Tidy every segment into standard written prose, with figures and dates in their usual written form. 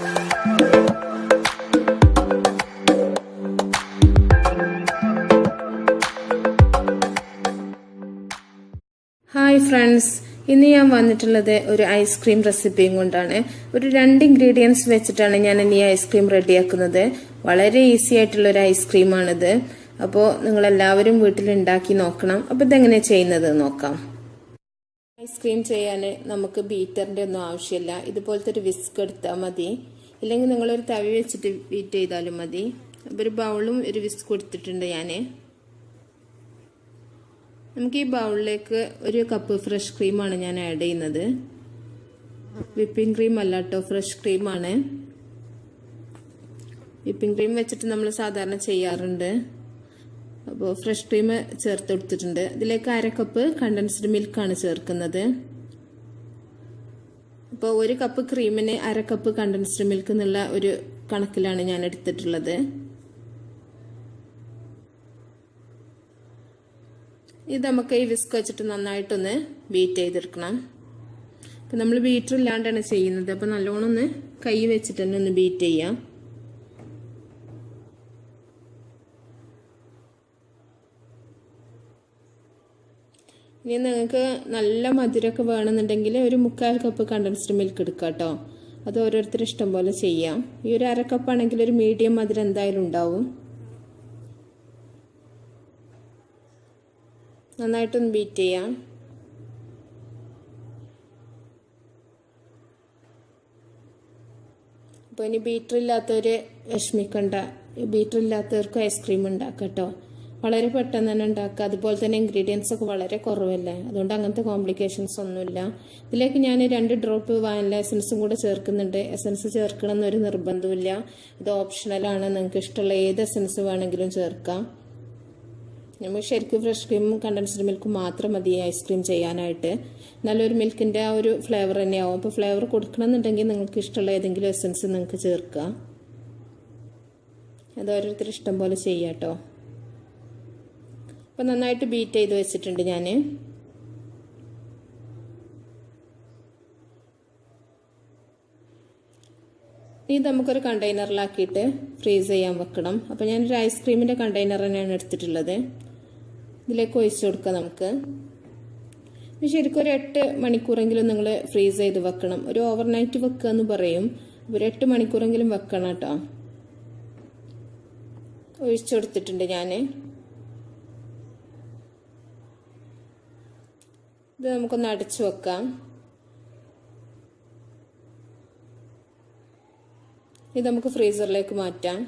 Hi friends, ഇന്ന് ഞാൻ വന്നിട്ടുള്ളത് ഒരു ഐസ്ക്രീം റെസിപ്പിയും കൊണ്ടാണ്. ഒരു 2 ഇൻഗ്രീഡിയൻസ് വെച്ചിട്ടാണ് ഞാൻ ഇനി ഐസ്ക്രീം റെഡിയാക്കുന്നത്. വളരെ ഈസി ആയിട്ടുള്ള ഒരു ഐസ്ക്രീമാണിത്. അപ്പോൾ നിങ്ങളെല്ലാവരും വീട്ടിൽ ഉണ്ടാക്കി നോക്കണം. അപ്പോൾ ഇതെങ്ങനെ ചെയ്യുന്നത് നോക്കാം. ഐസ്ക്രീം ചെയ്യാൻ നമുക്ക് ബീറ്ററിൻ്റെ ഒന്നും ആവശ്യമില്ല. ഇതുപോലത്തെ ഒരു വിസ്ക് എടുത്താൽ മതി, ഇല്ലെങ്കിൽ നിങ്ങളൊരു തവി വെച്ചിട്ട് ബീറ്റ് ചെയ്താലും മതി. അപ്പോൾ ഒരു ബൗളും ഒരു വിസ്ക് എടുത്തിട്ടുണ്ട് ഞാൻ. നമുക്ക് ഈ ബൗളിലേക്ക് 1 കപ്പ് ഫ്രഷ് ക്രീമാണ് ഞാൻ ആഡ് ചെയ്യുന്നത്. വിപ്പിംഗ് ക്രീം അല്ല കേട്ടോ, ഫ്രഷ് ക്രീമാണ്. വിപ്പിംഗ് ക്രീം വെച്ചിട്ട് നമ്മൾ സാധാരണ ചെയ്യാറുണ്ട്. അപ്പോൾ ഫ്രഷ് ക്രീം ചേർത്ത് കൊടുത്തിട്ടുണ്ട്. ഇതിലേക്ക് 1/2 കപ്പ് കണ്ടൻസ്ഡ് മിൽക്കാണ് ചേർക്കുന്നത്. അപ്പോൾ 1 കപ്പ് ക്രീമിന് 1/2 കപ്പ് കണ്ടൻസ്ഡ് മിൽക്ക് എന്നുള്ള ഒരു കണക്കിലാണ് ഞാൻ എടുത്തിട്ടുള്ളത്. ഇത് നമുക്ക് ഈ വിസ്ക് വെച്ചിട്ട് നന്നായിട്ടൊന്ന് ബീറ്റ് ചെയ്തെടുക്കണം. അപ്പം നമ്മൾ ബീറ്റർ ഇല്ലാണ്ടാണ് ചെയ്യുന്നത്. അപ്പം നല്ലോണം ഒന്ന് കൈ വെച്ചിട്ട് തന്നെ ഒന്ന് ബീറ്റ് ചെയ്യാം. ഇനി നിങ്ങൾക്ക് നല്ല മധുരമൊക്കെ വേണമെന്നുണ്ടെങ്കിൽ ഒരു 1/4 കപ്പ് കണ്ടൻസ്ഡ് മിൽക്ക് എടുക്കാം കേട്ടോ. അത് ഓരോരുത്തരും ഇഷ്ടം പോലെ ചെയ്യാം. ഈ ഒരു 1/2 കപ്പാണെങ്കിൽ ഒരു മീഡിയം മധുരം എന്തായാലും ഉണ്ടാവും. നന്നായിട്ടൊന്ന് ബീറ്റ് ചെയ്യാം. അപ്പോൾ ഇനി ബീറ്റർ ഇല്ലാത്തവർ വിഷമിക്കണ്ട. ബീറ്റർ ഇല്ലാത്തവർക്ക് ഐസ്ക്രീം ഉണ്ടാക്കാം കേട്ടോ. വളരെ പെട്ടെന്ന് തന്നെ ഉണ്ടാക്കുക. അതുപോലെ തന്നെ ഇൻഗ്രീഡിയൻസ് ഒക്കെ വളരെ കുറവല്ലേ, അതുകൊണ്ട് അങ്ങനത്തെ കോംപ്ലിക്കേഷൻസ് ഒന്നുമില്ല. ഇതിലേക്ക് ഞാൻ 2 ഡ്രോപ്പ് വാനില എസൻസും കൂടെ ചേർക്കുന്നുണ്ട്. എസൻസ് ചേർക്കണം എന്നൊരു നിർബന്ധമില്ല, ഇത് ഓപ്ഷണലാണ്. നിങ്ങൾക്ക് ഇഷ്ടമുള്ള ഏത് എസൻസ് വേണമെങ്കിലും ചേർക്കാം. നമുക്ക് ശരിക്കും ഫ്രഷ് ക്രീമും കണ്ടൻസ്ഡ് മിൽക്കും മാത്രം മതി ഐസ്ക്രീം ചെയ്യാനായിട്ട്. നല്ലൊരു മിൽക്കിൻ്റെ ആ ഒരു ഫ്ലേവർ തന്നെയാവും. അപ്പോൾ ഫ്ലേവർ കൊടുക്കണമെന്നുണ്ടെങ്കിൽ നിങ്ങൾക്ക് ഇഷ്ടമുള്ള ഏതെങ്കിലും എസൻസ് നിങ്ങൾക്ക് ചേർക്കുക. അത് ഓരോരുത്തർ ഇഷ്ടം പോലെ ചെയ്യാം കേട്ടോ. അപ്പോൾ നന്നായിട്ട് ബീറ്റ് ചെയ്ത് വെച്ചിട്ടുണ്ട് ഞാൻ. ഇത് നമുക്കൊരു കണ്ടെയ്നറിലാക്കിയിട്ട് ഫ്രീസ് ചെയ്യാൻ വെക്കണം. അപ്പോൾ ഞാനൊരു ഐസ്ക്രീമിൻ്റെ കണ്ടെയ്നർ തന്നെയാണ് എടുത്തിട്ടുള്ളത്. ഇതിലേക്ക് ഒഴിച്ചു കൊടുക്കാം നമുക്ക്. ശരിക്കും ഒരു 8 മണിക്കൂറെങ്കിലും നിങ്ങൾ ഫ്രീസ് ചെയ്ത് വെക്കണം. ഒരു ഓവർനൈറ്റ് വെക്കുക എന്ന് പറയും. ഒരു 8 മണിക്കൂറെങ്കിലും വെക്കണം കേട്ടോ. ഒഴിച്ചു കൊടുത്തിട്ടുണ്ട് ഞാൻ. ഇത് നമുക്കൊന്ന് അടച്ചു വെക്കാം. ഇത് നമുക്ക് ഫ്രീസറിലേക്ക് മാറ്റാം.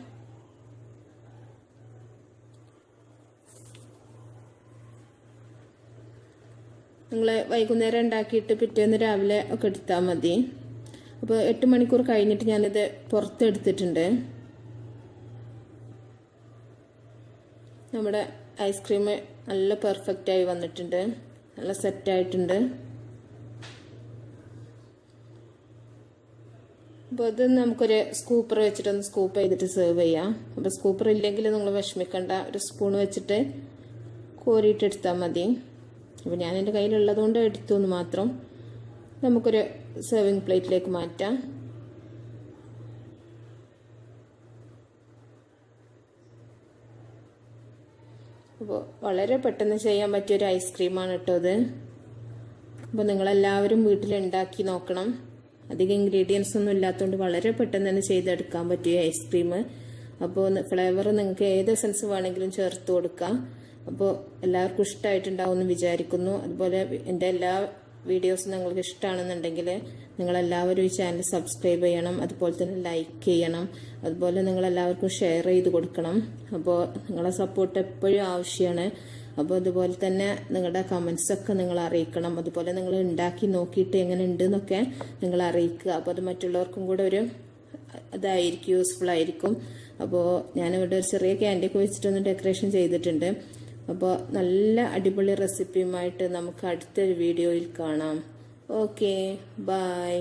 നിങ്ങൾ വൈകുന്നേരം ഉണ്ടാക്കിയിട്ട് പിറ്റേന്ന് രാവിലെ ഒക്കെ എടുത്താൽ മതി. അപ്പോൾ 8 മണിക്കൂർ കഴിഞ്ഞിട്ട് ഞാനിത് പുറത്തെടുത്തിട്ടുണ്ട്. നമ്മുടെ ഐസ്ക്രീം നല്ല പെർഫെക്റ്റായി വന്നിട്ടുണ്ട്, നല്ല സെറ്റായിട്ടുണ്ട്. അപ്പോൾ ഇത് നമുക്കൊരു സ്കൂപ്പർ വെച്ചിട്ടൊന്ന് സ്കൂപ്പ് ചെയ്തിട്ട് സെർവ് ചെയ്യാം. അപ്പോൾ സ്കൂപ്പർ ഇല്ലെങ്കിൽ നിങ്ങൾ വിഷമിക്കണ്ട, ഒരു സ്പൂൺ വെച്ചിട്ട് കോരിയിട്ടെടുത്താൽ മതി. അപ്പോൾ ഞാൻ എൻ്റെ കയ്യിലുള്ളതുകൊണ്ട് എടുത്തു എന്ന് മാത്രം. നമുക്കൊരു സെർവിങ് പ്ലേറ്റിലേക്ക് മാറ്റാം. അപ്പോൾ വളരെ പെട്ടെന്ന് ചെയ്യാൻ പറ്റിയൊരു ഐസ്ക്രീമാണ് കേട്ടോ ഇത്. അപ്പോൾ നിങ്ങളെല്ലാവരും വീട്ടിലുണ്ടാക്കി നോക്കണം. അധികം ഇൻഗ്രീഡിയൻസ് ഒന്നും ഇല്ലാത്തതുകൊണ്ട് വളരെ പെട്ടെന്ന് തന്നെ ചെയ്തെടുക്കാൻ പറ്റിയ ഐസ്ക്രീം. അപ്പോൾ ഫ്ലേവർ നിങ്ങൾക്ക് ഏത് എസൻസ് വേണമെങ്കിലും ചേർത്ത് കൊടുക്കാം. അപ്പോൾ എല്ലാവർക്കും ഇഷ്ടമായിട്ടുണ്ടാവും എന്ന് വിചാരിക്കുന്നു. അതുപോലെ എൻ്റെ എല്ലാ വീഡിയോസും നിങ്ങൾക്ക് ഇഷ്ടമാണെന്നുണ്ടെങ്കിൽ നിങ്ങളെല്ലാവരും ഈ ചാനൽ സബ്സ്ക്രൈബ് ചെയ്യണം. അതുപോലെ തന്നെ ലൈക്ക് ചെയ്യണം. അതുപോലെ നിങ്ങളെല്ലാവർക്കും ഷെയർ ചെയ്ത് കൊടുക്കണം. അപ്പോൾ നിങ്ങളെ സപ്പോർട്ട് എപ്പോഴും ആവശ്യമാണ്. അപ്പോൾ അതുപോലെ തന്നെ നിങ്ങളുടെ കമൻസൊക്കെ നിങ്ങൾ അറിയിക്കണം. അതുപോലെ നിങ്ങൾ ഉണ്ടാക്കി നോക്കിയിട്ട് എങ്ങനെ ഉണ്ട് എന്നൊക്കെ നിങ്ങൾ അറിയിക്കുക. അപ്പോൾ അത് മറ്റുള്ളവർക്കും കൂടെ ഒരു ഇതായിരിക്കും, യൂസ്ഫുൾ ആയിരിക്കും. അപ്പോൾ ഞാനിവിടെ ഒരു ചെറിയ ക്യാൻഡിയൊക്കെ വെച്ചിട്ടൊന്ന് ഡെക്കറേഷൻ ചെയ്തിട്ടുണ്ട്. അപ്പോൾ നല്ല അടിപൊളി റെസിപ്പിയുമായിട്ട് നമുക്ക് അടുത്തൊരു വീഡിയോയിൽ കാണാം. Okay, by.